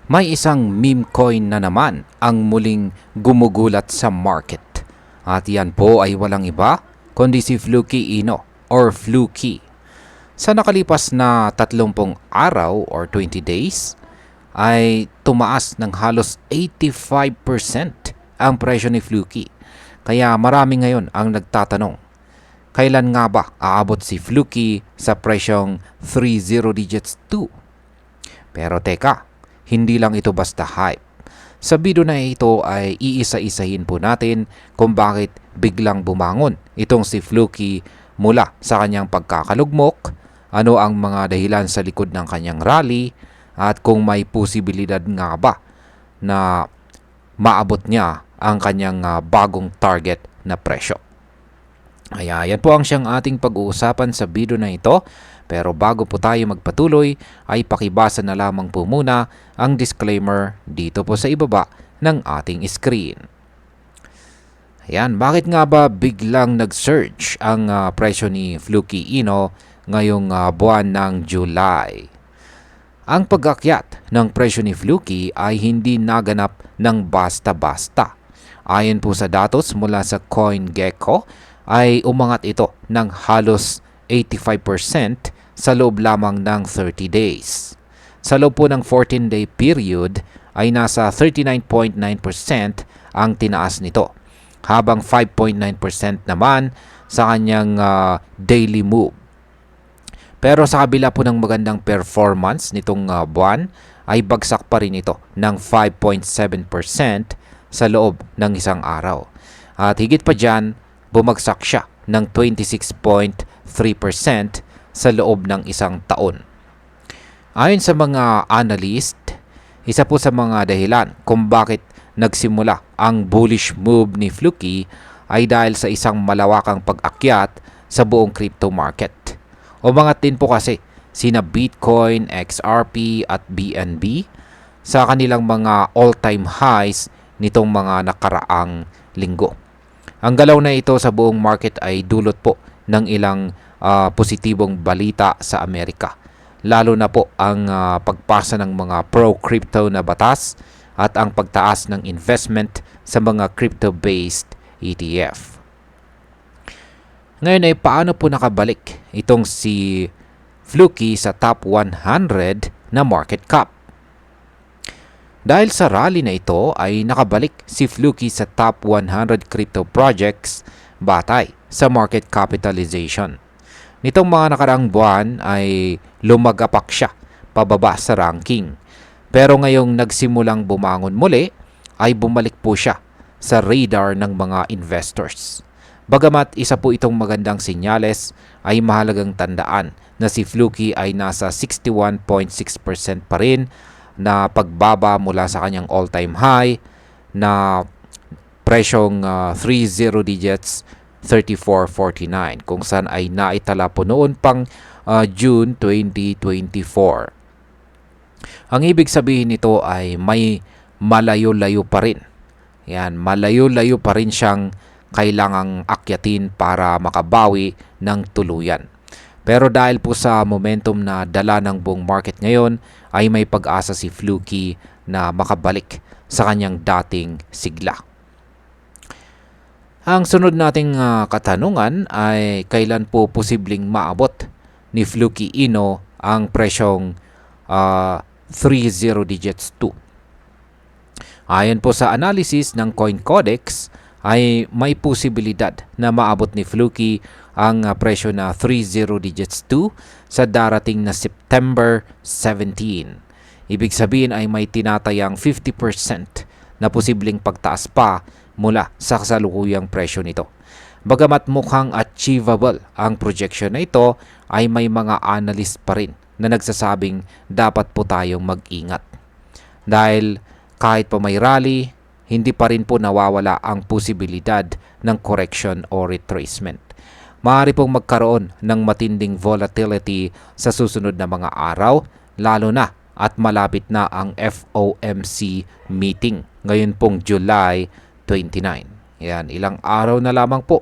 May isang meme coin na naman ang muling gumugulat sa market. At yan po ay walang iba kundi si Fluky Ino or Fluky. Sa nakalipas na 30 araw or 20 days ay tumaas ng halos 85% ang presyo ni Fluky. Kaya marami ngayon ang nagtatanong, kailan nga ba aabot si Fluky sa presyong 30 digits 2? Pero teka, hindi lang ito basta hype. Sa video na ito ay iisa-isahin po natin kung bakit biglang bumangon itong si Fluky mula sa kanyang pagkakalugmok, ano ang mga dahilan sa likod ng kanyang rally, at kung may posibilidad nga ba na maabot niya ang kanyang bagong target na presyo. Yan po ang siyang ating pag-uusapan sa video na ito. Pero bago po tayo magpatuloy ay pakibasa na lamang po muna ang disclaimer dito po sa ibaba ng ating screen. Ayan, bakit nga ba biglang nag-surge ang presyo ni Fluky Ino ngayong buwan ng July? Ang pag-akyat ng presyo ni Fluky ay hindi naganap ng basta-basta. Ayon po sa datos mula sa CoinGecko ay umangat ito ng halos 85% sa loob lamang ng 30 days. Sa loob po ng 14-day period ay nasa 39.9% ang tinaas nito, habang 5.9% naman sa kanyang daily move. Pero sa kabila po ng magandang performance nitong buwan ay bagsak pa rin ito ng 5.7% sa loob ng isang araw. At higit pa dyan, bumagsak siya ng 26.3% sa loob ng isang taon. Ayon sa mga analyst, isa po sa mga dahilan kung bakit nagsimula ang bullish move ni Fluky ay dahil sa isang malawakang pag-akyat sa buong crypto market. Umangat din po kasi sina Bitcoin, XRP at BNB sa kanilang mga all-time highs nitong mga nakaraang linggo. Ang galaw na ito sa buong market ay dulot po ng ilang positibong balita sa Amerika. Lalo na po ang pagpasa ng mga pro-crypto na batas at ang pagtaas ng investment sa mga crypto-based ETF. Ngayon ay paano po nakabalik itong si Fluky sa top 100 na market cap? Dahil sa rally na ito ay nakabalik si Fluky sa top 100 crypto projects batay sa market capitalization. Nitong mga nakaraang buwan ay lumagapak siya pababa sa ranking. Pero ngayong nagsimulang bumangon muli ay bumalik po siya sa radar ng mga investors. Bagamat isa po itong magandang senyales, ay mahalagang tandaan na si Fluky ay nasa 61.6% pa rin na pagbaba mula sa kanyang all-time high na presyong 30 digits 34.49 kung saan ay naitala po noon pang June 2024. Ang ibig sabihin nito ay may malayo-layo pa rin. Yan, malayo-layo pa rin siyang kailangang akyatin para makabawi ng tuluyan. Pero dahil po sa momentum na dala ng buong market ngayon, ay may pag-asa si Fluky na makabalik sa kanyang dating sigla. Ang sunod nating katanungan ay kailan po posibleng maabot ni Fluky Ino ang presyong 30 digits 2. Ayon po sa analysis ng CoinCodex ay may posibilidad na maabot ni Fluky ang presyo na 30 digits 2 sa darating na September 17. Ibig sabihin ay may tinatayang 50% na posibleng pagtaas pa mula sa kasalukuyang presyo nito. Bagamat mukhang achievable ang projection na ito, ay may mga analyst pa rin na nagsasabing dapat po tayong mag-ingat. Dahil kahit pa may rally, hindi pa rin po nawawala ang posibilidad ng correction o retracement. Maaari pong magkaroon ng matinding volatility sa susunod na mga araw, lalo na at malapit na ang FOMC meeting ngayon pong July 29. Yan, ilang araw na lamang po.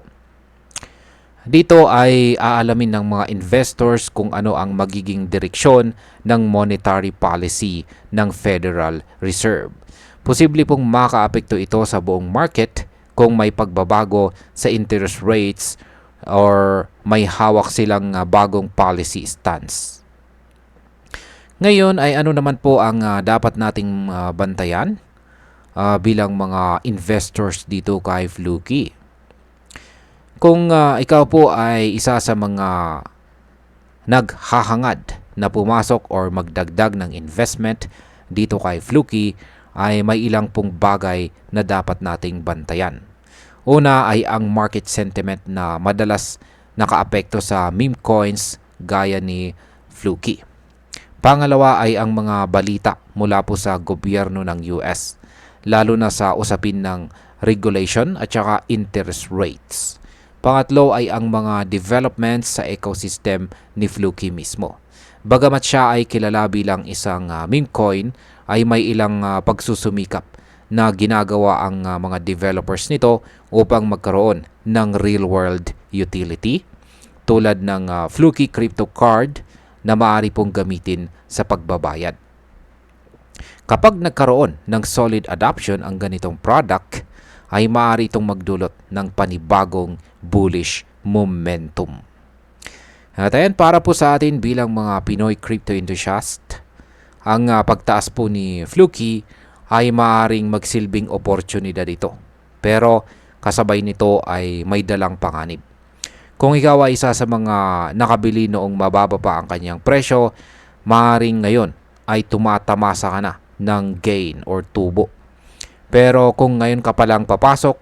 Dito ay aalamin ng mga investors kung ano ang magiging direksyon ng monetary policy ng Federal Reserve. Posible pong makaapekto ito sa buong market kung may pagbabago sa interest rates or may hawak silang bagong policy stance. Ngayon ay ano naman po ang dapat nating bantayan bilang mga investors dito kay Fluky. Kung ikaw po ay isa sa mga naghahangad na pumasok or magdagdag ng investment dito kay Fluky, ay may ilang pong bagay na dapat nating bantayan. Una ay ang market sentiment na madalas nakaapekto sa meme coins gaya ni Fluky. Pangalawa ay ang mga balita mula po sa gobyerno ng US, lalo na sa usapin ng regulation at saka interest rates. Pangatlo ay ang mga developments sa ecosystem ni Fluky mismo. Bagamat siya ay kilala bilang isang meme coin, ay may ilang pagsusumikap na ginagawa ang mga developers nito upang magkaroon ng real-world utility tulad ng Fluky Crypto Card na maaari pong gamitin sa pagbabayad. Kapag nagkaroon ng solid adoption ang ganitong product, ay maaari itong magdulot ng panibagong bullish momentum. At ayan, para po sa atin bilang mga Pinoy crypto enthusiast, ang pagtaas po ni Fluky ay maaaring magsilbing oportunidad ito. Pero kasabay nito ay may dalang panganib. Kung ikaw ay isa sa mga nakabili noong mababa pa ang kanyang presyo, maaaring ngayon ay tumatamasa ka na ng gain or tubo. Pero kung ngayon ka palang papasok,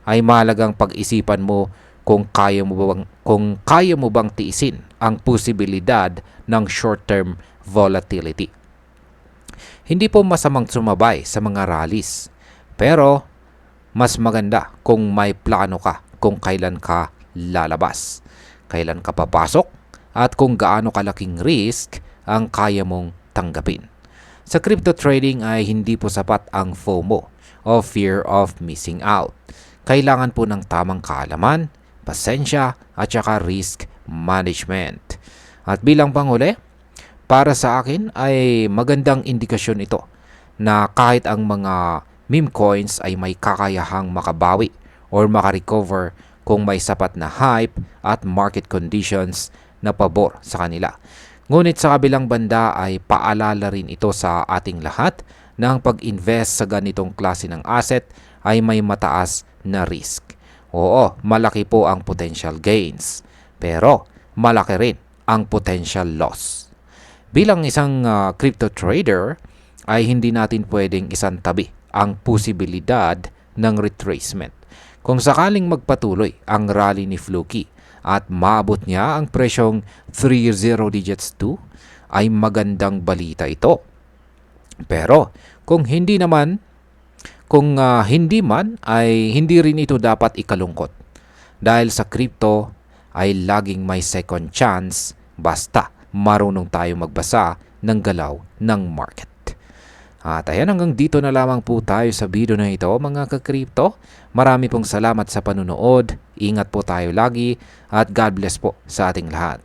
ay mahalagang pag-isipan mo kung kaya mo bang tiisin ang posibilidad ng short-term volatility. Hindi po masamang sumabay sa mga rallies, pero mas maganda kung may plano ka kung kailan ka lalabas, kailan ka papasok, at kung gaano kalaking risk ang kaya mong tanggapin. Sa crypto trading ay hindi po sapat ang FOMO o fear of missing out. Kailangan po ng tamang kaalaman, pasensya at saka risk management. At bilang panghuli, para sa akin ay magandang indikasyon ito na kahit ang mga meme coins ay may kakayahang makabawi or makarecover kung may sapat na hype at market conditions na pabor sa kanila. Ngunit sa kabilang banda ay paalala rin ito sa ating lahat na ang pag-invest sa ganitong klase ng asset ay may mataas na risk. Oo, malaki po ang potential gains, pero malaki rin ang potential loss. Bilang isang crypto trader, ay hindi natin pwedeng isantabi ang posibilidad ng retracement. Kung sakaling magpatuloy ang rally ni Fluky at maabot niya ang presyong 30 digits 2, ay magandang balita ito. Pero kung hindi man ay hindi rin ito dapat ikalungkot. Dahil sa crypto ay laging may second chance basta marunong tayo magbasa ng galaw ng market. At ayan, hanggang dito na lamang po tayo sa video na ito mga ka-crypto. Marami pong salamat sa panunood. Ingat po tayo lagi at God bless po sa ating lahat.